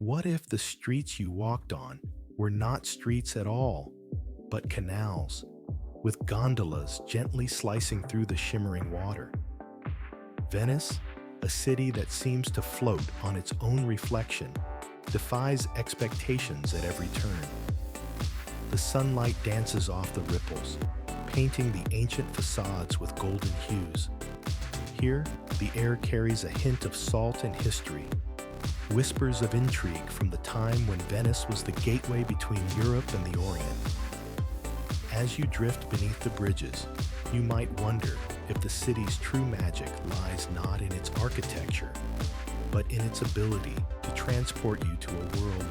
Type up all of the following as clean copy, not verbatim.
What if the streets you walked on were not streets at all, but canals, with gondolas gently slicing through the shimmering water? Venice, a city that seems to float on its own reflection, defies expectations at every turn. The sunlight dances off the ripples, painting the ancient facades with golden hues. Here, the air carries a hint of salt and history, whispers of intrigue from the time when Venice was the gateway between Europe and the Orient. As you drift beneath the bridges, you might wonder if the city's true magic lies not in its architecture, but in its ability to transport you to a world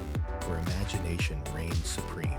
where imagination reigns supreme.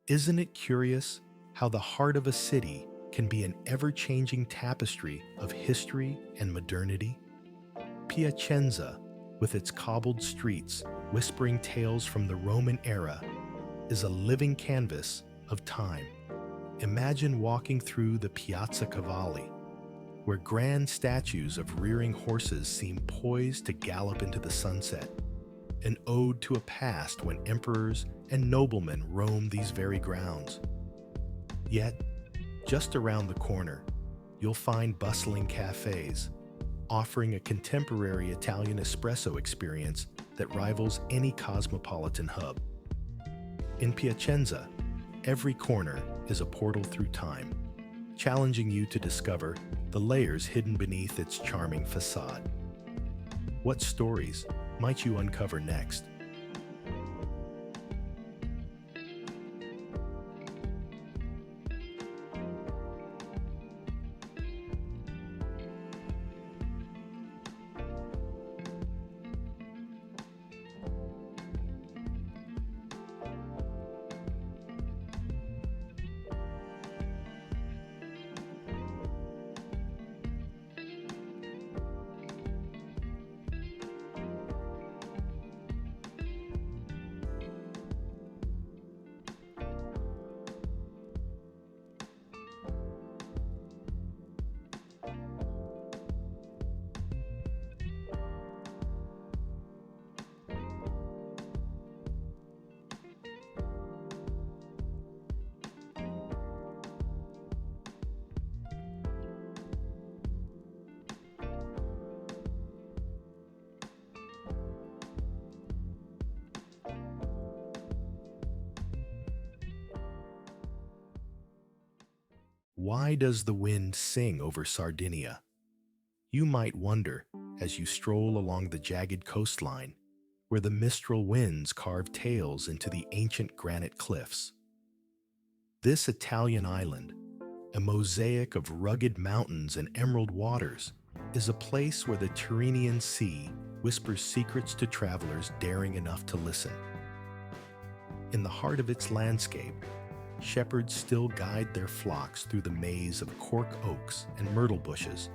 Isn't it curious how the heart of a city can be an ever-changing tapestry of history and modernity? Piacenza, with its cobbled streets whispering tales from the Roman era, is a living canvas of time. Imagine walking through the Piazza Cavalli, where grand statues of rearing horses seem poised to gallop into the sunset, an ode to a past when emperors and noblemen roamed these very grounds. Yet, just around the corner, you'll find bustling cafes, offering a contemporary Italian espresso experience that rivals any cosmopolitan hub. In Piacenza, every corner is a portal through time, challenging you to discover the layers hidden beneath its charming facade. What stories might you uncover next? Why does the wind sing over Sardinia? You might wonder as you stroll along the jagged coastline, where the mistral winds carve tales into the ancient granite cliffs. This Italian island, a mosaic of rugged mountains and emerald waters, is a place where the Tyrrhenian Sea whispers secrets to travelers daring enough to listen. In the heart of its landscape, shepherds still guide their flocks through the maze of cork oaks and myrtle bushes,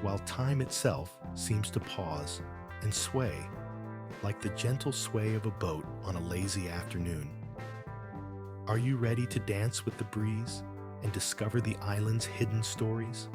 while time itself seems to pause and sway, like the gentle sway of a boat on a lazy afternoon. Are you ready to dance with the breeze and discover the island's hidden stories?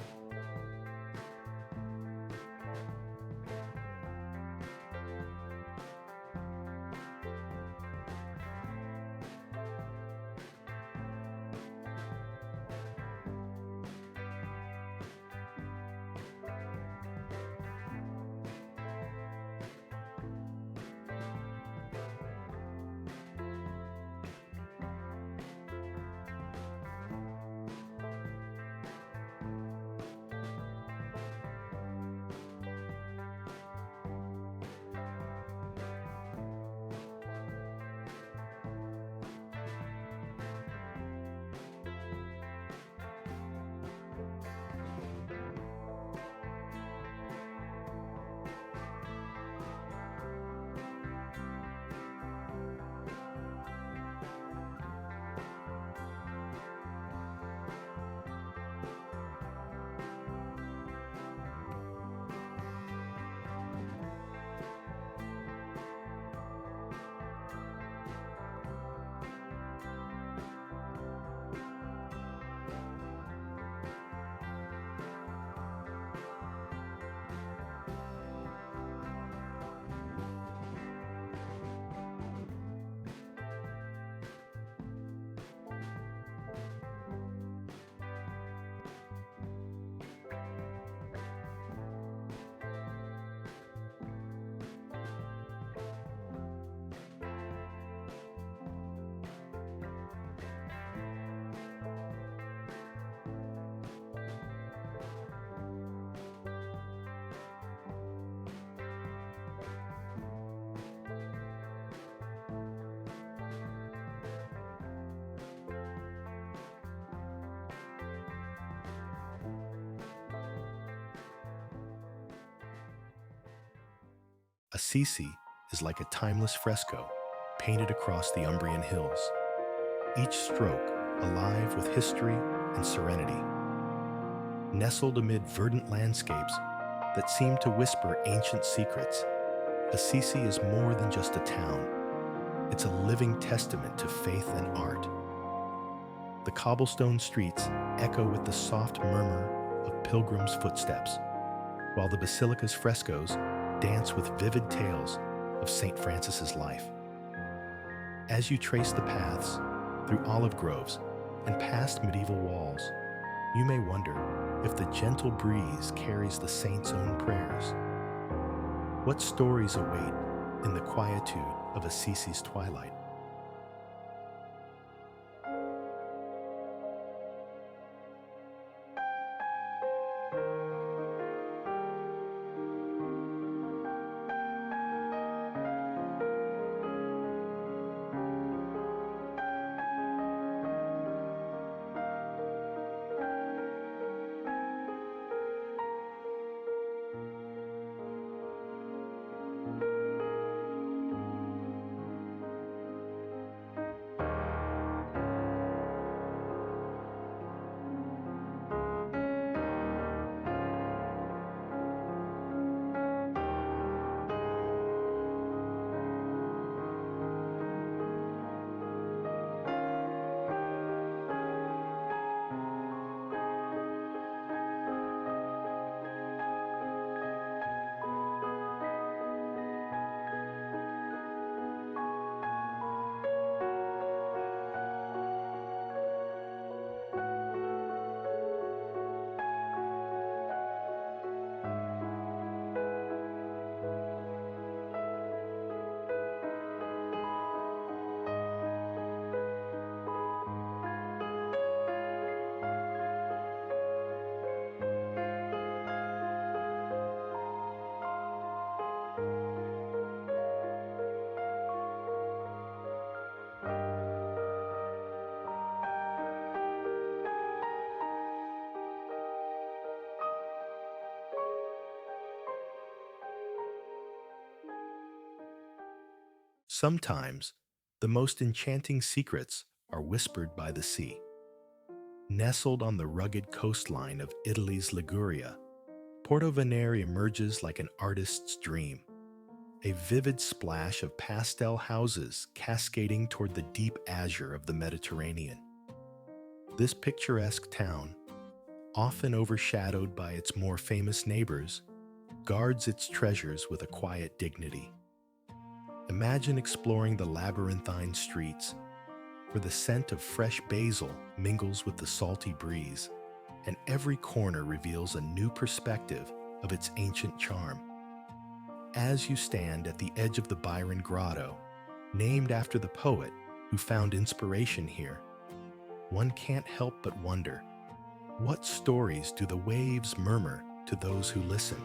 Assisi is like a timeless fresco painted across the Umbrian hills, each stroke alive with history and serenity. Nestled amid verdant landscapes that seem to whisper ancient secrets, Assisi is more than just a town. It's a living testament to faith and art. The cobblestone streets echo with the soft murmur of pilgrims' footsteps, while the basilica's frescoes dance with vivid tales of St. Francis's life. As you trace the paths through olive groves and past medieval walls, you may wonder if the gentle breeze carries the saint's own prayers. What stories await in the quietude of Assisi's twilight? Sometimes, the most enchanting secrets are whispered by the sea. Nestled on the rugged coastline of Italy's Liguria, Porto Venere emerges like an artist's dream, a vivid splash of pastel houses cascading toward the deep azure of the Mediterranean. This picturesque town, often overshadowed by its more famous neighbors, guards its treasures with a quiet dignity. Imagine exploring the labyrinthine streets, where the scent of fresh basil mingles with the salty breeze, and every corner reveals a new perspective of its ancient charm. As you stand at the edge of the Byron Grotto, named after the poet who found inspiration here, one can't help but wonder, what stories do the waves murmur to those who listen?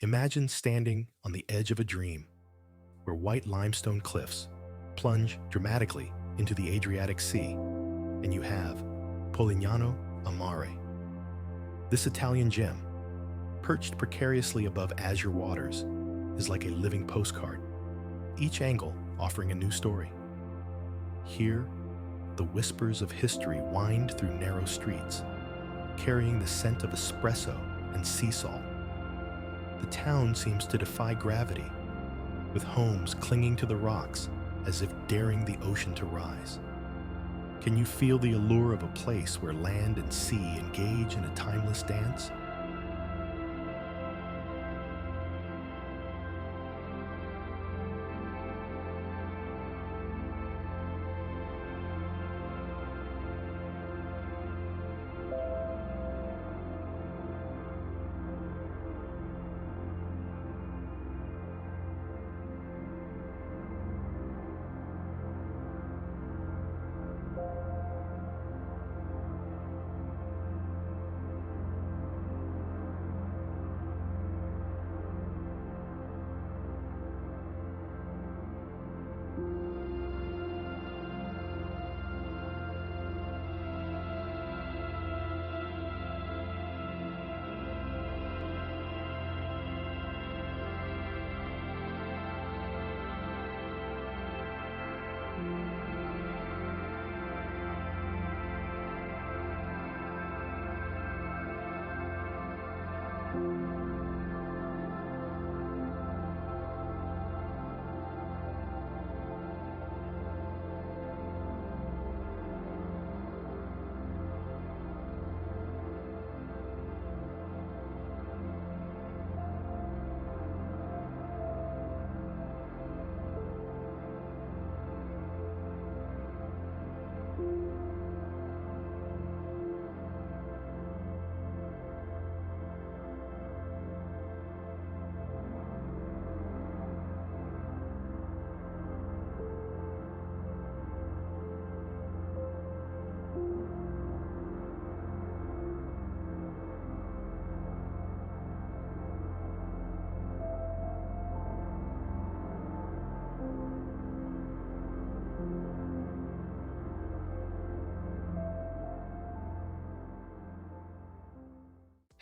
Imagine standing on the edge of a dream, where white limestone cliffs plunge dramatically into the Adriatic Sea, and you have Polignano a Mare. This Italian gem, perched precariously above azure waters, is like a living postcard, each angle offering a new story. Here, the whispers of history wind through narrow streets, carrying the scent of espresso and sea salt. The town seems to defy gravity, with homes clinging to the rocks as if daring the ocean to rise. Can you feel the allure of a place where land and sea engage in a timeless dance?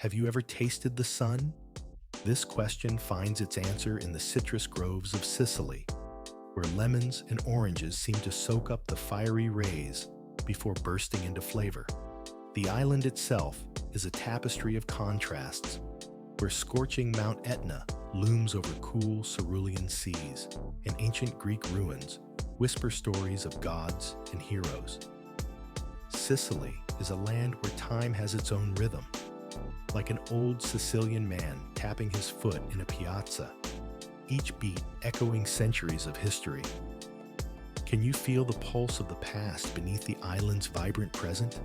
Have you ever tasted the sun? This question finds its answer in the citrus groves of Sicily, where lemons and oranges seem to soak up the fiery rays before bursting into flavor. The island itself is a tapestry of contrasts, where scorching Mount Etna looms over cool cerulean seas, and ancient Greek ruins whisper stories of gods and heroes. Sicily is a land where time has its own rhythm, like an old Sicilian man tapping his foot in a piazza, each beat echoing centuries of history. Can you feel the pulse of the past beneath the island's vibrant present?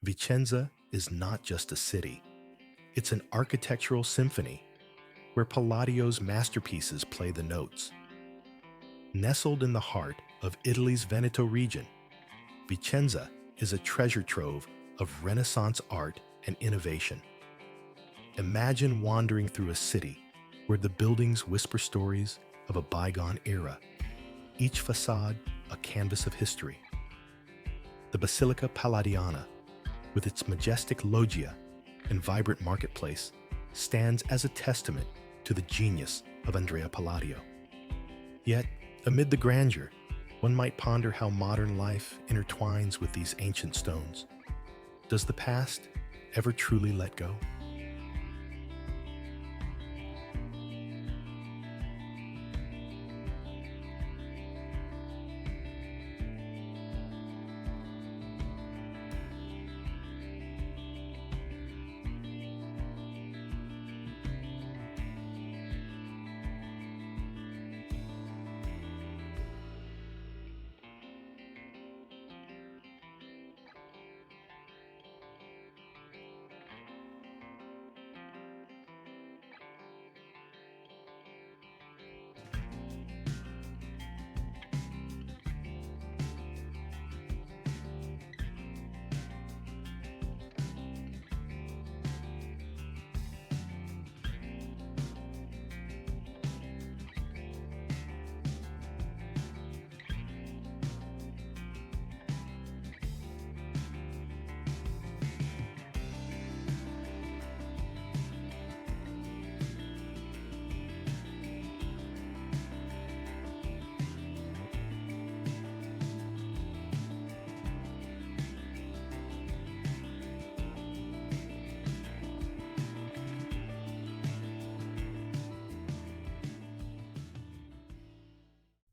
Vicenza is not just a city. It's an architectural symphony where Palladio's masterpieces play the notes. Nestled in the heart of Italy's Veneto region, Vicenza is a treasure trove of Renaissance art and innovation. Imagine wandering through a city where the buildings whisper stories of a bygone era, each facade a canvas of history. The Basilica Palladiana, with its majestic loggia and vibrant marketplace, stands as a testament to the genius of Andrea Palladio. Yet, amid the grandeur, one might ponder how modern life intertwines with these ancient stones. Does the past ever truly let go?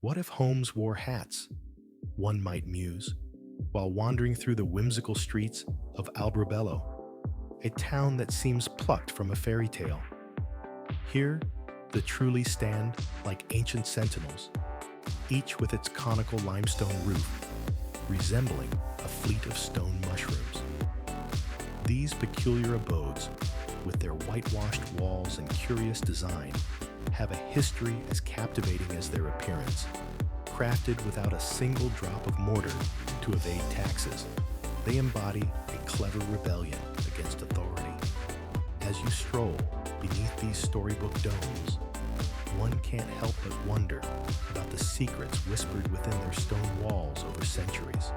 What if homes wore hats? One might muse, while wandering through the whimsical streets of Albrobello, a town that seems plucked from a fairy tale. Here, the truly stand like ancient sentinels, each with its conical limestone roof, resembling a fleet of stone mushrooms. These peculiar abodes, with their whitewashed walls and curious design, have a history as captivating as their appearance. Crafted without a single drop of mortar to evade taxes, they embody a clever rebellion against authority. As you stroll beneath these storybook domes, one can't help but wonder about the secrets whispered within their stone walls over centuries.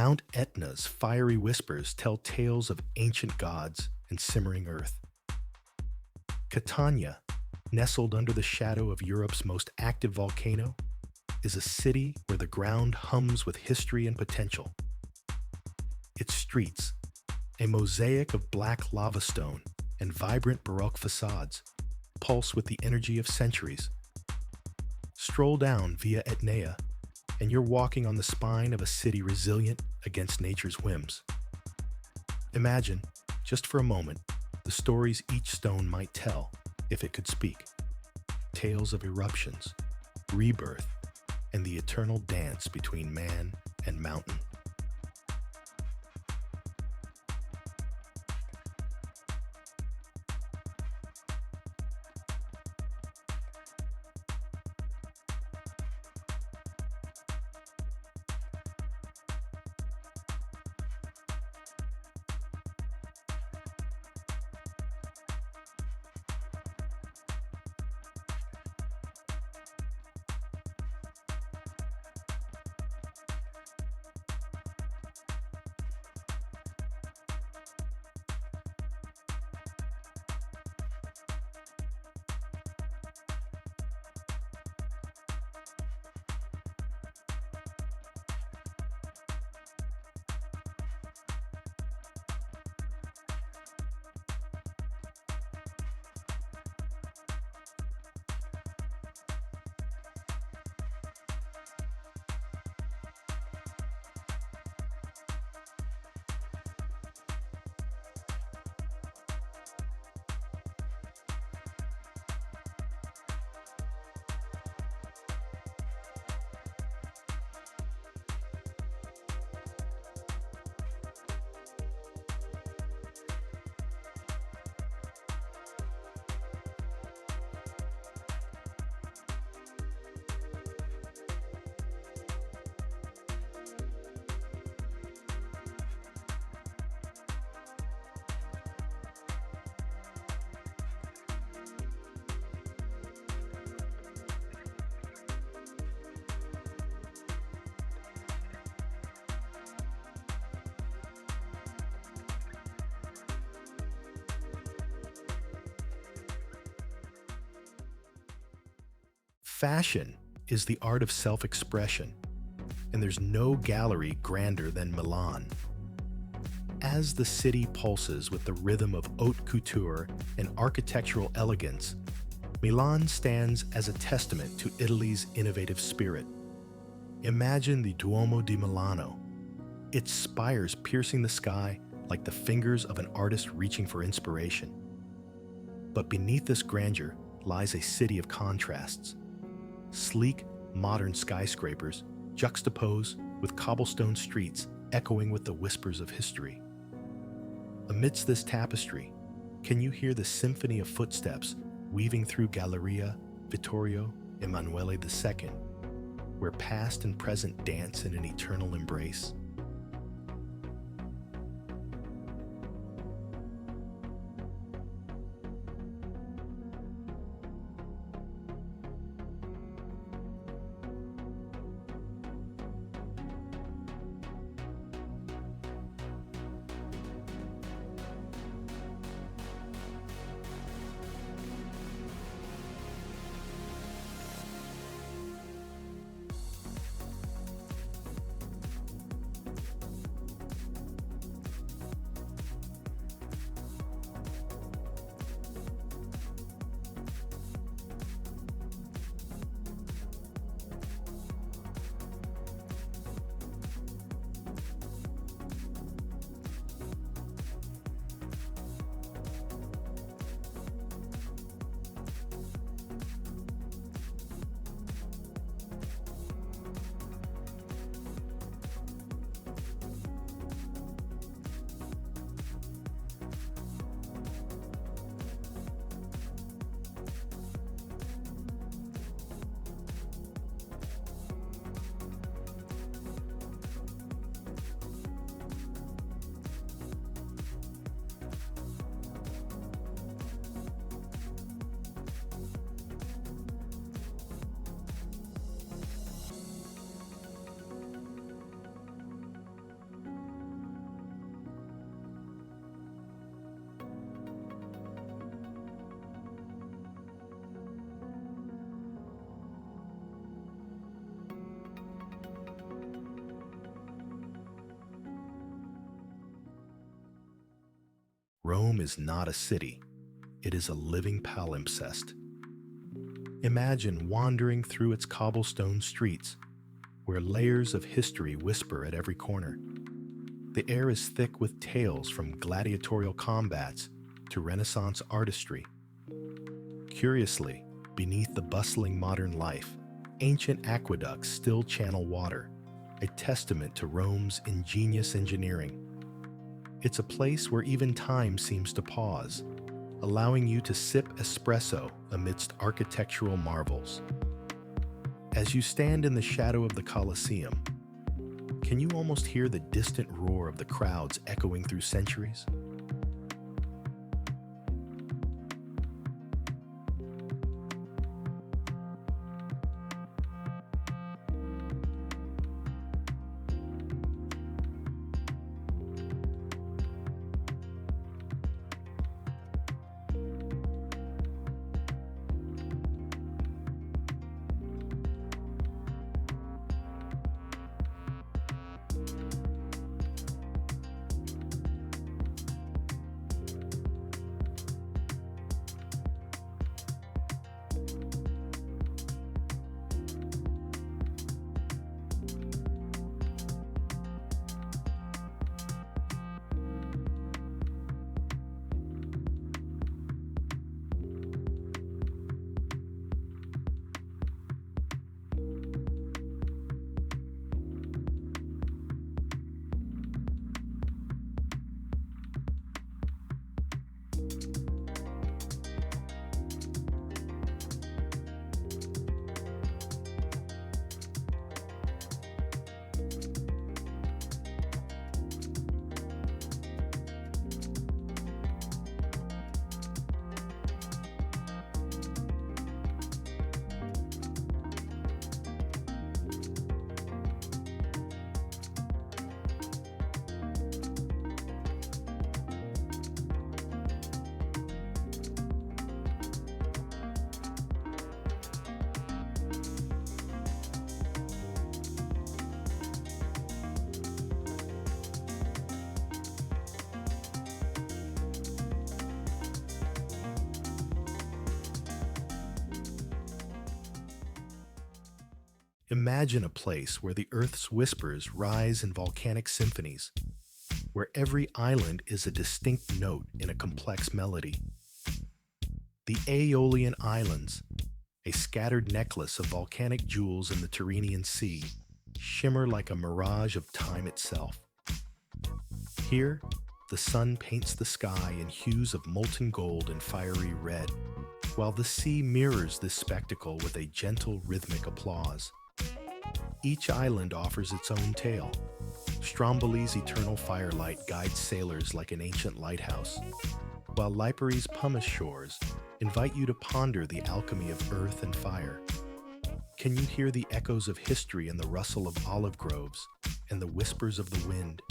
Mount Etna's fiery whispers tell tales of ancient gods and simmering earth. Catania, nestled under the shadow of Europe's most active volcano, is a city where the ground hums with history and potential. Its streets, a mosaic of black lava stone and vibrant Baroque facades, pulse with the energy of centuries. Stroll down Via Etnea, and you're walking on the spine of a city resilient against nature's whims. Imagine, just for a moment, the stories each stone might tell if it could speak. Tales of eruptions, rebirth, and the eternal dance between man and mountain. Fashion is the art of self-expression, and there's no gallery grander than Milan. As the city pulses with the rhythm of haute couture and architectural elegance, Milan stands as a testament to Italy's innovative spirit. Imagine the Duomo di Milano, its spires piercing the sky like the fingers of an artist reaching for inspiration. But beneath this grandeur lies a city of contrasts. Sleek, modern skyscrapers juxtapose with cobblestone streets echoing with the whispers of history. Amidst this tapestry, can you hear the symphony of footsteps weaving through Galleria Vittorio Emanuele II, where past and present dance in an eternal embrace? Rome is not a city, it is a living palimpsest. Imagine wandering through its cobblestone streets, where layers of history whisper at every corner. The air is thick with tales from gladiatorial combats to Renaissance artistry. Curiously, beneath the bustling modern life, ancient aqueducts still channel water, a testament to Rome's ingenious engineering. It's a place where even time seems to pause, allowing you to sip espresso amidst architectural marvels. As you stand in the shadow of the Colosseum, can you almost hear the distant roar of the crowds echoing through centuries? Imagine a place where the Earth's whispers rise in volcanic symphonies, where every island is a distinct note in a complex melody. The Aeolian Islands, a scattered necklace of volcanic jewels in the Tyrrhenian Sea, shimmer like a mirage of time itself. Here, the sun paints the sky in hues of molten gold and fiery red, while the sea mirrors this spectacle with a gentle rhythmic applause. Each island offers its own tale. Stromboli's eternal firelight guides sailors like an ancient lighthouse, while Lipari's pumice shores invite you to ponder the alchemy of earth and fire. Can you hear the echoes of history in the rustle of olive groves and the whispers of the wind?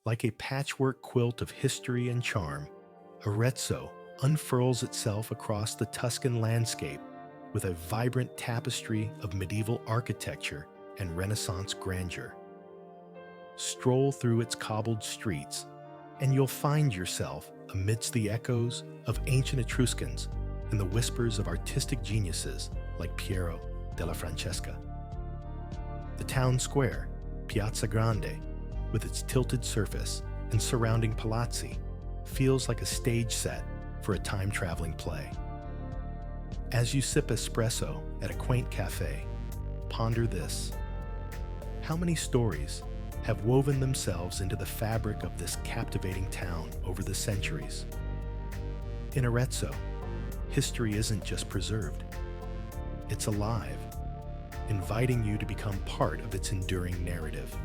Like a patchwork quilt of history and charm, Arezzo unfurls itself across the Tuscan landscape with a vibrant tapestry of medieval architecture and Renaissance grandeur. Stroll through its cobbled streets, and you'll find yourself amidst the echoes of ancient Etruscans and the whispers of artistic geniuses like Piero della Francesca. The town square, Piazza Grande, with its tilted surface and surrounding palazzi, feels like a stage set for a time-traveling play. As you sip espresso at a quaint cafe, ponder this. How many stories have woven themselves into the fabric of this captivating town over the centuries? In Arezzo, history isn't just preserved, it's alive, inviting you to become part of its enduring narrative.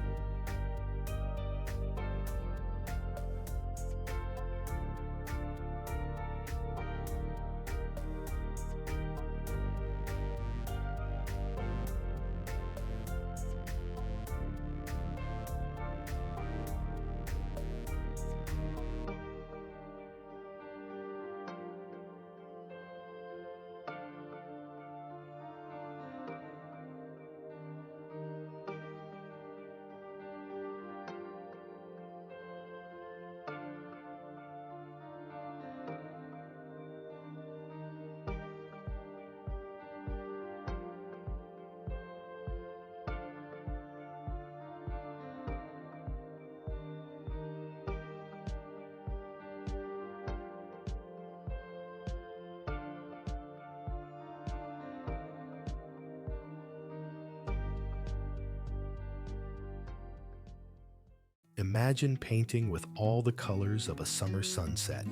Imagine painting with all the colors of a summer sunset,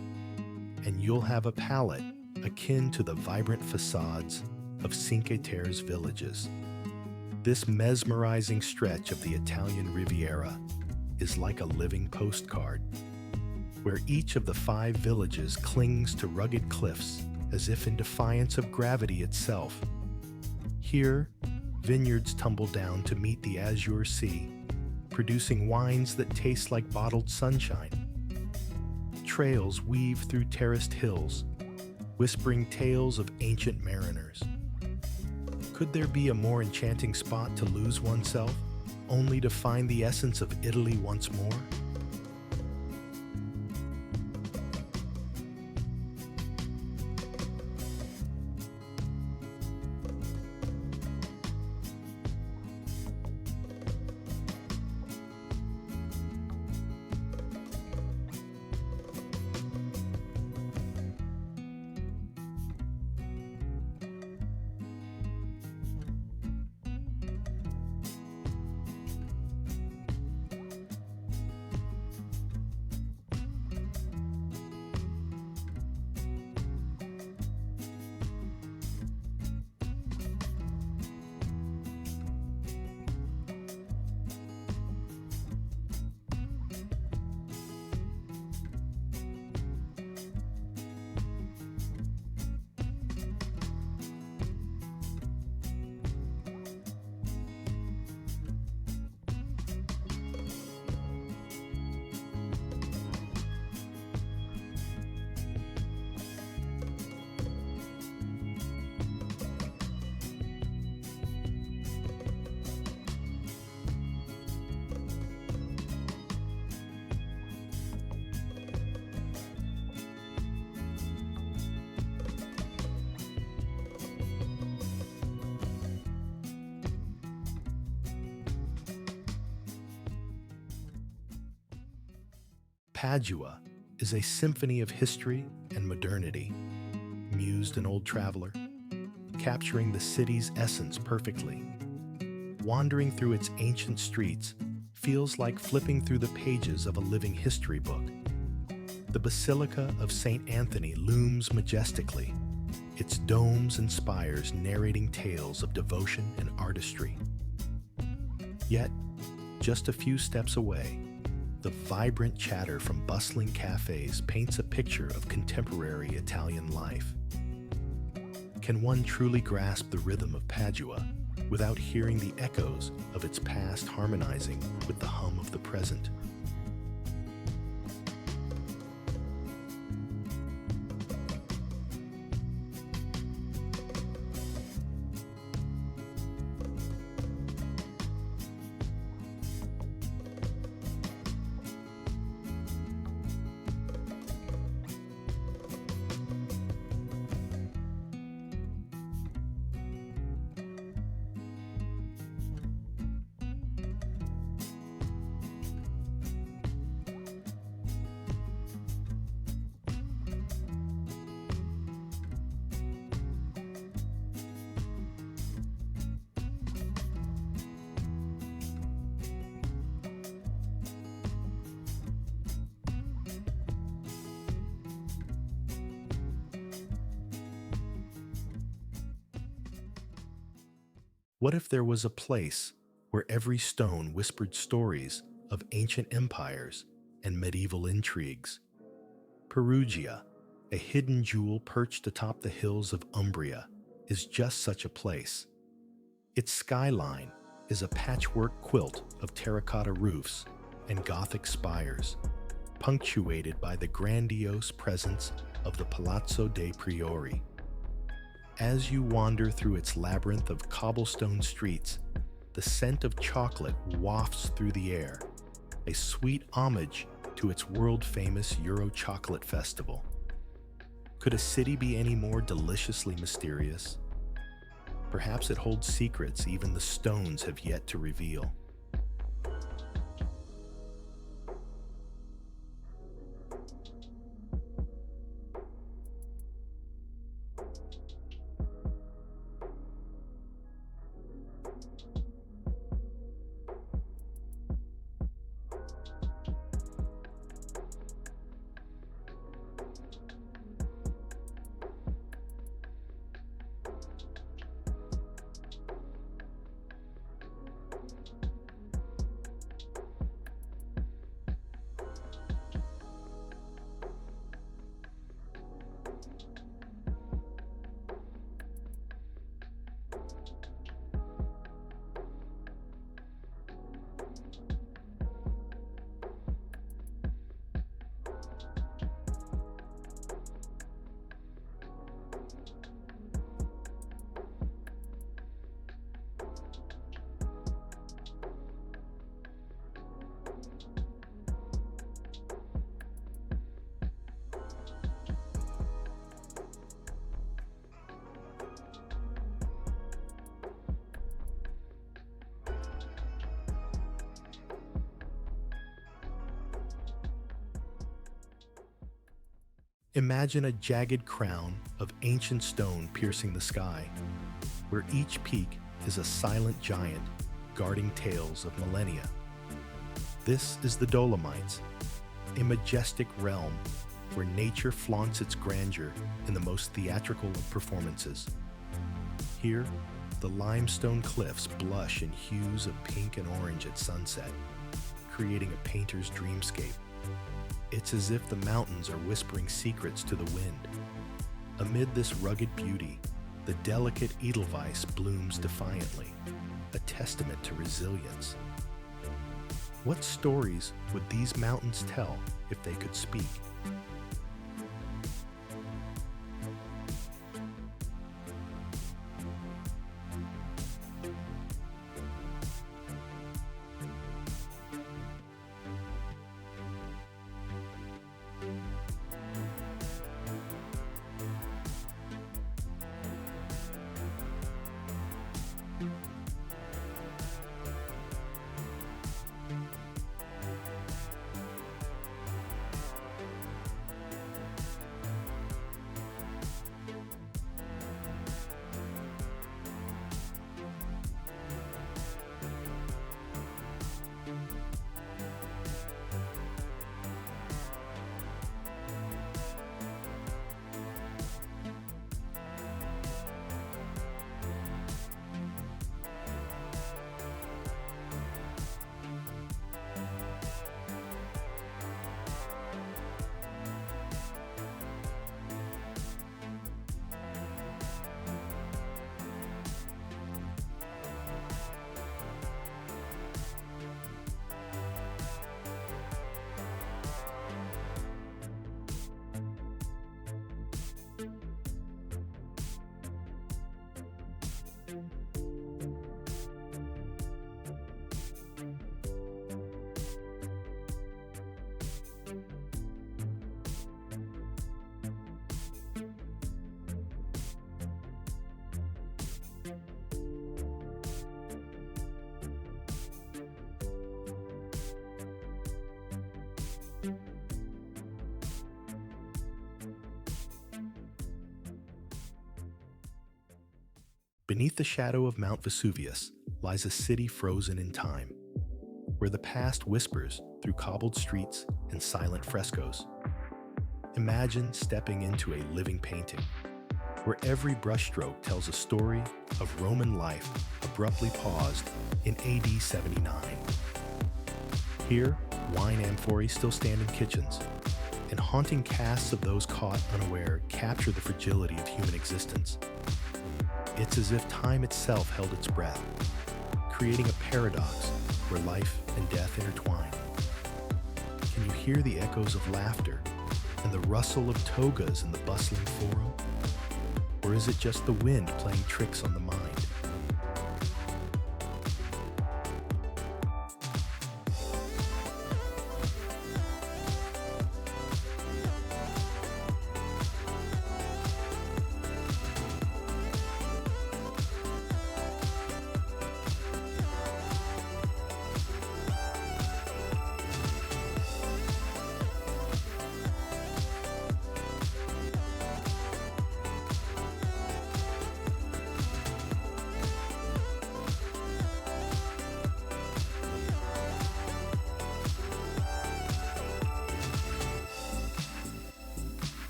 and you'll have a palette akin to the vibrant facades of Cinque Terre's villages. This mesmerizing stretch of the Italian Riviera is like a living postcard, where each of the 5 villages clings to rugged cliffs as if in defiance of gravity itself. Here, vineyards tumble down to meet the azure sea, producing wines that taste like bottled sunshine. Trails weave through terraced hills, whispering tales of ancient mariners. Could there be a more enchanting spot to lose oneself, only to find the essence of Italy once more? Padua is a symphony of history and modernity, mused an old traveler, capturing the city's essence perfectly. Wandering through its ancient streets feels like flipping through the pages of a living history book. The Basilica of St. Anthony looms majestically, its domes and spires narrating tales of devotion and artistry. Yet, just a few steps away, the vibrant chatter from bustling cafes paints a picture of contemporary Italian life. Can one truly grasp the rhythm of Padua without hearing the echoes of its past harmonizing with the hum of the present? What if there was a place where every stone whispered stories of ancient empires and medieval intrigues? Perugia, a hidden jewel perched atop the hills of Umbria, is just such a place. Its skyline is a patchwork quilt of terracotta roofs and Gothic spires, punctuated by the grandiose presence of the Palazzo dei Priori. As you wander through its labyrinth of cobblestone streets, the scent of chocolate wafts through the air, a sweet homage to its world-famous Euro Chocolate Festival. Could a city be any more deliciously mysterious? Perhaps it holds secrets even the stones have yet to reveal. Imagine a jagged crown of ancient stone piercing the sky, where each peak is a silent giant guarding tales of millennia. This is the Dolomites, a majestic realm where nature flaunts its grandeur in the most theatrical of performances. Here, the limestone cliffs blush in hues of pink and orange at sunset, creating a painter's dreamscape. It's as if the mountains are whispering secrets to the wind. Amid this rugged beauty, the delicate edelweiss blooms defiantly, a testament to resilience. What stories would these mountains tell if they could speak? Beneath the shadow of Mount Vesuvius lies a city frozen in time, where the past whispers through cobbled streets and silent frescoes. Imagine stepping into a living painting, where every brushstroke tells a story of Roman life abruptly paused in AD 79. Here, wine amphorae still stand in kitchens, and haunting casts of those caught unaware capture the fragility of human existence. It's as if time itself held its breath, creating a paradox where life and death intertwine. Can you hear the echoes of laughter and the rustle of togas in the bustling forum? Or is it just the wind playing tricks on the mind?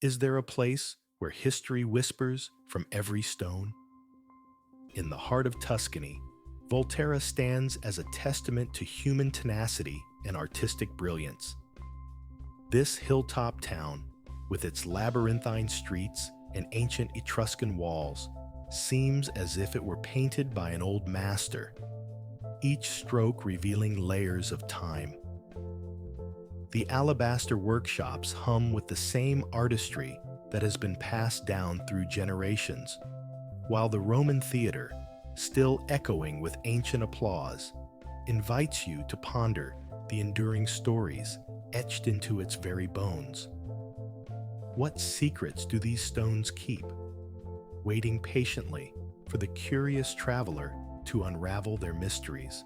Is there a place where history whispers from every stone? In the heart of Tuscany, Volterra stands as a testament to human tenacity and artistic brilliance. This hilltop town, with its labyrinthine streets and ancient Etruscan walls, seems as if it were painted by an old master, each stroke revealing layers of time. The alabaster workshops hum with the same artistry that has been passed down through generations, while the Roman theater, still echoing with ancient applause, invites you to ponder the enduring stories etched into its very bones. What secrets do these stones keep, waiting patiently for the curious traveler to unravel their mysteries?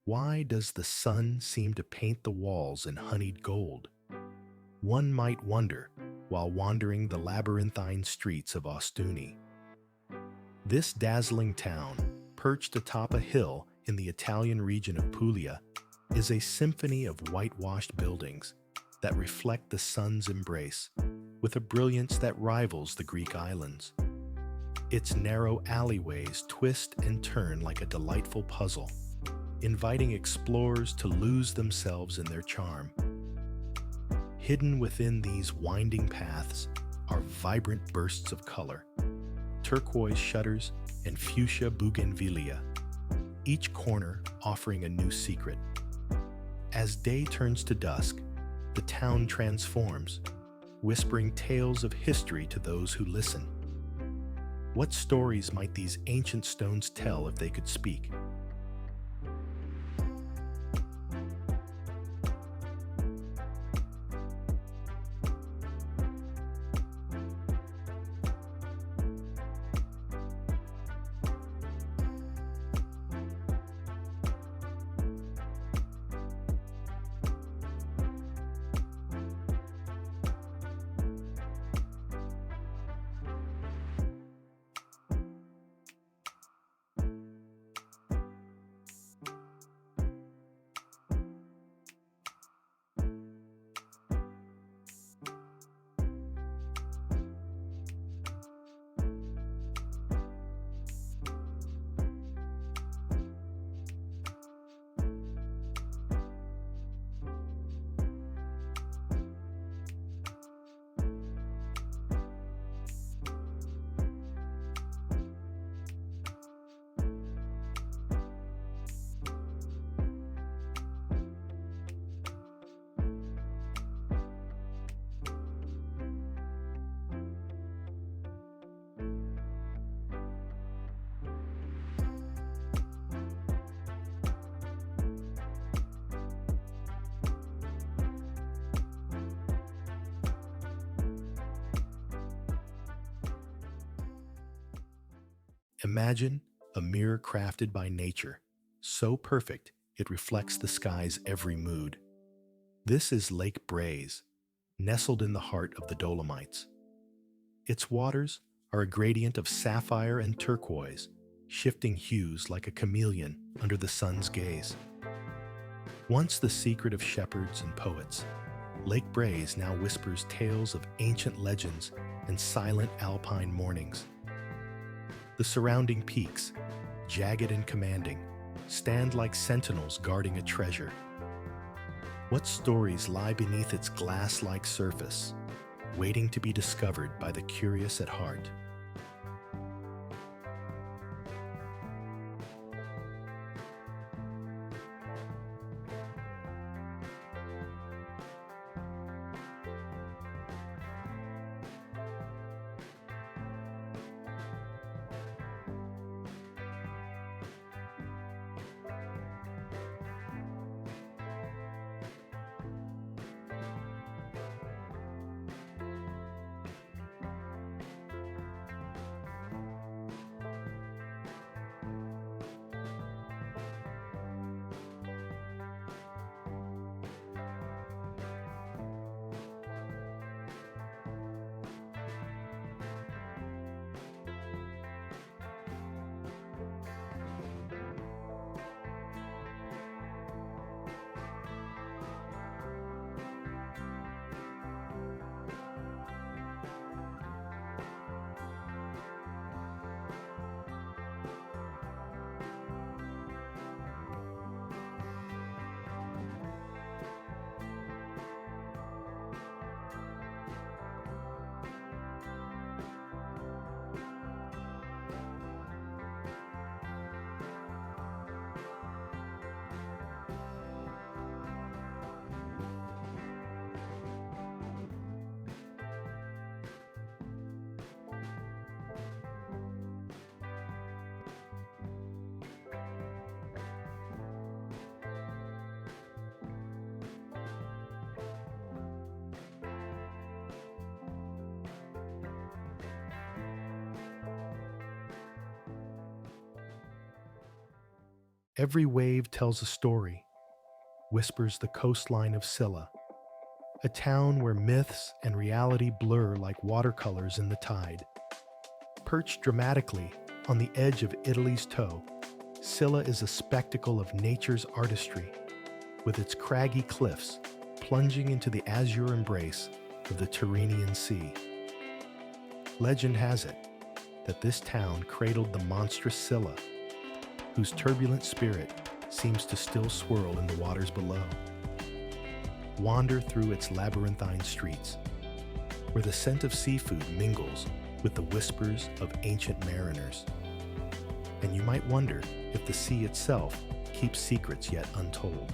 Why does the sun seem to paint the walls in honeyed gold? One might wonder while wandering the labyrinthine streets of Ostuni. This dazzling town, perched atop a hill in the Italian region of Puglia, is a symphony of whitewashed buildings that reflect the sun's embrace with a brilliance that rivals the Greek islands. Its narrow alleyways twist and turn like a delightful puzzle, inviting explorers to lose themselves in their charm. Hidden within these winding paths are vibrant bursts of color, turquoise shutters and fuchsia bougainvillea, each corner offering a new secret. As day turns to dusk, the town transforms, whispering tales of history to those who listen. What stories might these ancient stones tell if they could speak? Imagine a mirror crafted by nature, so perfect it reflects the sky's every mood. This is Lake Braze, nestled in the heart of the Dolomites. Its waters are a gradient of sapphire and turquoise, shifting hues like a chameleon under the sun's gaze. Once the secret of shepherds and poets, Lake Braze now whispers tales of ancient legends and silent alpine mornings. The surrounding peaks, jagged and commanding, stand like sentinels guarding a treasure. What stories lie beneath its glass-like surface, waiting to be discovered by the curious at heart? Every wave tells a story, whispers the coastline of Scylla, a town where myths and reality blur like watercolors in the tide. Perched dramatically on the edge of Italy's toe, Scylla is a spectacle of nature's artistry, with its craggy cliffs plunging into the azure embrace of the Tyrrhenian Sea. Legend has it, that this town cradled the monstrous Scylla, whose turbulent spirit seems to still swirl in the waters below. Wander through its labyrinthine streets, where the scent of seafood mingles with the whispers of ancient mariners. And you might wonder if the sea itself keeps secrets yet untold.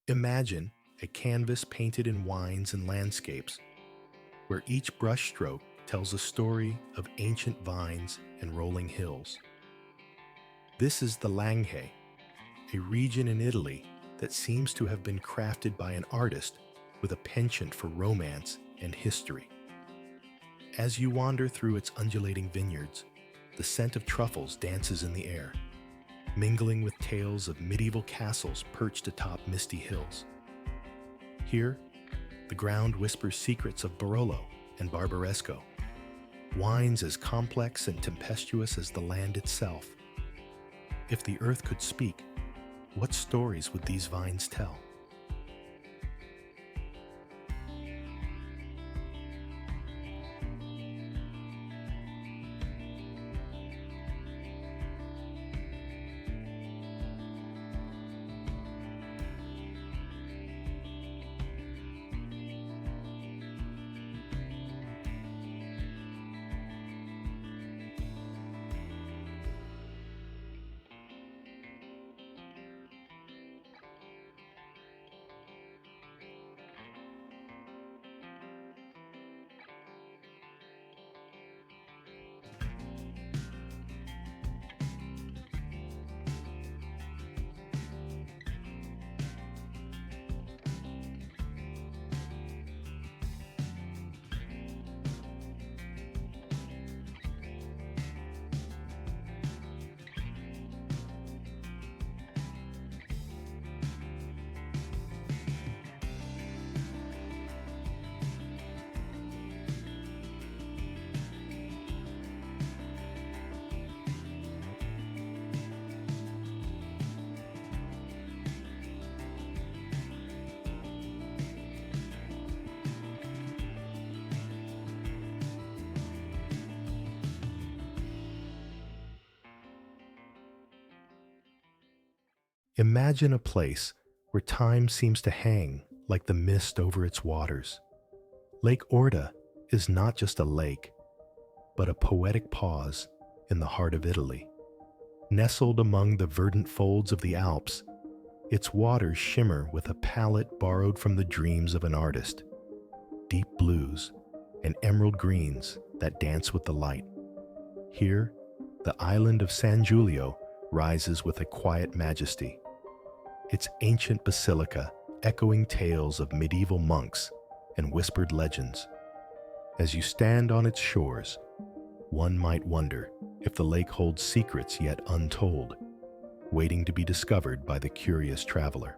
Imagine a canvas painted in wines and landscapes, where each brushstroke tells a story of ancient vines and rolling hills. This is the Langhe, a region in Italy that seems to have been crafted by an artist with a penchant for romance and history. As you wander through its undulating vineyards, the scent of truffles dances in the air, mingling with tales of medieval castles perched atop misty hills. Here, the ground whispers secrets of Barolo and Barbaresco, wines as complex and tempestuous as the land itself. If the earth could speak, what stories would these vines tell? Imagine a place where time seems to hang like the mist over its waters. Lake Orta is not just a lake, but a poetic pause in the heart of Italy. Nestled among the verdant folds of the Alps, its waters shimmer with a palette borrowed from the dreams of an artist. Deep blues and emerald greens that dance with the light. Here, the island of San Giulio rises with a quiet majesty, its ancient basilica echoing tales of medieval monks and whispered legends. As you stand on its shores, one might wonder if the lake holds secrets yet untold, waiting to be discovered by the curious traveler.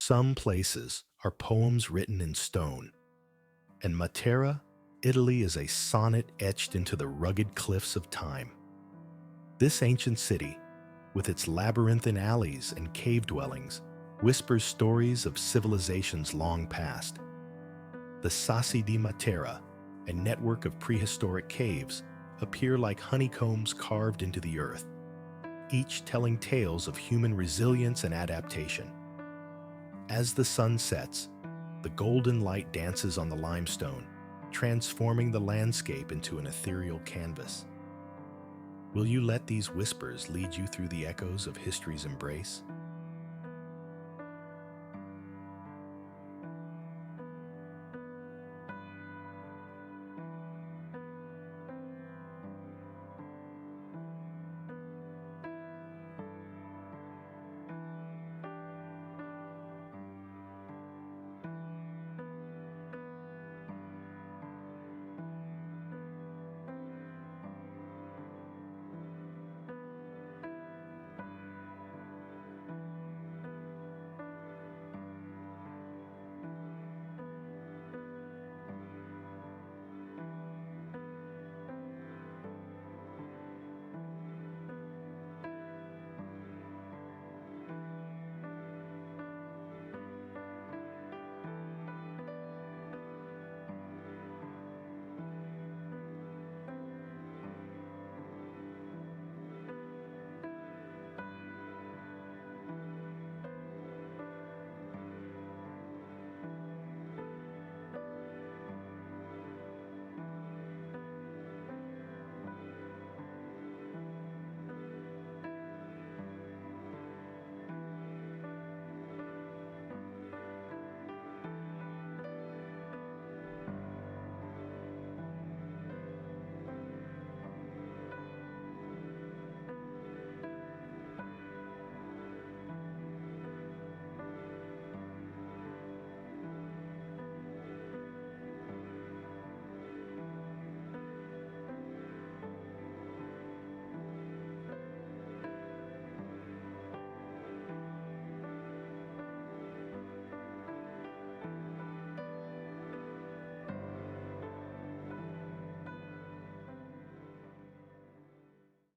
Some places are poems written in stone, and Matera, Italy is a sonnet etched into the rugged cliffs of time. This ancient city, with its labyrinthine alleys and cave dwellings, whispers stories of civilizations long past. The Sassi di Matera, a network of prehistoric caves, appear like honeycombs carved into the earth, each telling tales of human resilience and adaptation. As the sun sets, the golden light dances on the limestone, transforming the landscape into an ethereal canvas. Will you let these whispers lead you through the echoes of history's embrace?